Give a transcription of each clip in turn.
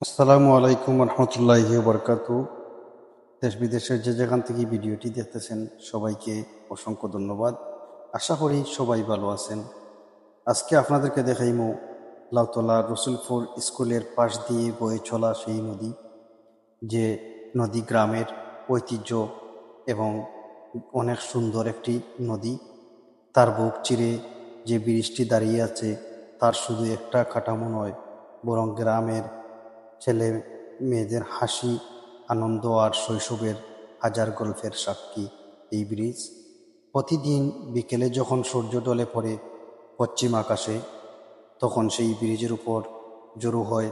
আসসালামু আলাইকুম রহমতুল্লাহি বরকাতু। দেশ বিদেশের যে যেখান থেকে ভিডিওটি দেখতেছেন সবাইকে অসংখ্য ধন্যবাদ। আশা করি সবাই ভালো আছেন। আজকে আপনাদেরকে দেখাইমু লাউতলা রসুলপুর স্কুলের পাশ দিয়ে বয়ে চলা সেই নদী, যে নদী গ্রামের ঐতিহ্য এবং অনেক সুন্দর একটি নদী। তার বুক চিরে যে ব্রিজটি দাঁড়িয়ে আছে তার শুধু একটা কাঠামো নয়, বরং গ্রামের ছেলে মেয়েদের হাসি, আনন্দ আর শৈশবের হাজার গল্পের সাক্ষী এই ব্রিজ। প্রতিদিন বিকেলে যখন সূর্য ঢলে পড়ে পশ্চিম আকাশে, তখন সেই ব্রিজের উপর জড়ো হয়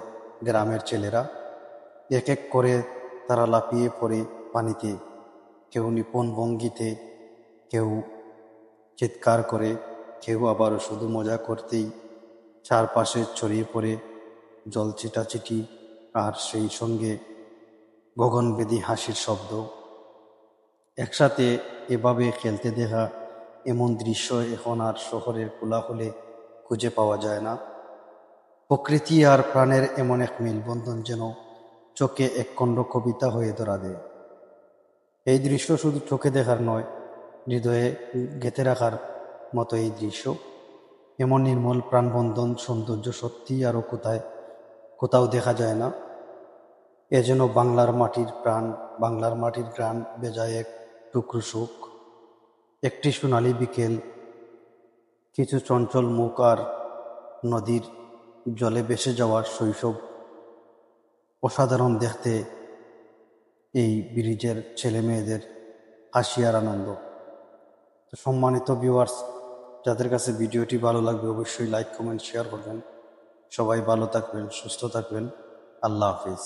গ্রামের ছেলেরা। এক এক করে তারা লাফিয়ে পড়ে পানিতে, কেউ নিপুণ ভঙ্গিতে, কেউ চিৎকার করে, কেউ আবার শুধু মজা করতেই। চারপাশে ছড়িয়ে পড়ে জল ছিটাছিটি, আর সেই সঙ্গে গগনভেদী হাসির শব্দ। একসাথে এভাবে খেলতে দেখা এমন দৃশ্য এখন আর শহরের কোলাহলে খুঁজে পাওয়া যায় না। প্রকৃতি আর প্রাণের এমন এক মেলবন্ধন যেন চোখে একখণ্ড কবিতা হয়ে ধরা দেয়। এই দৃশ্য শুধু চোখে দেখার নয়, হৃদয়ে গেঁথে রাখার মতো এই দৃশ্য। এমন নির্মল প্রাণবন্ধন সৌন্দর্য সত্যি আরও কোথাও দেখা যায় না। এ যেন বাংলার মাটির প্রাণ, বাংলার মাটির গ্রাম বেজায় এক টুকরো সুখ। একটি সোনালী বিকেল, কিছু চঞ্চল মুখ আর নদীর জলে ভেসে যাওয়ার শৈশব। অসাধারণ দেখতে এই ব্রিজের ছেলে মেয়েদের হাসি আর আনন্দ। তো সম্মানিত ভিউয়ার্স, যাদের কাছে ভিডিওটি ভালো লাগবে অবশ্যই লাইক কমেন্ট শেয়ার করবেন। সবাই ভালো থাকবেন, সুস্থ থাকবেন। আল্লাহ হাফিজ।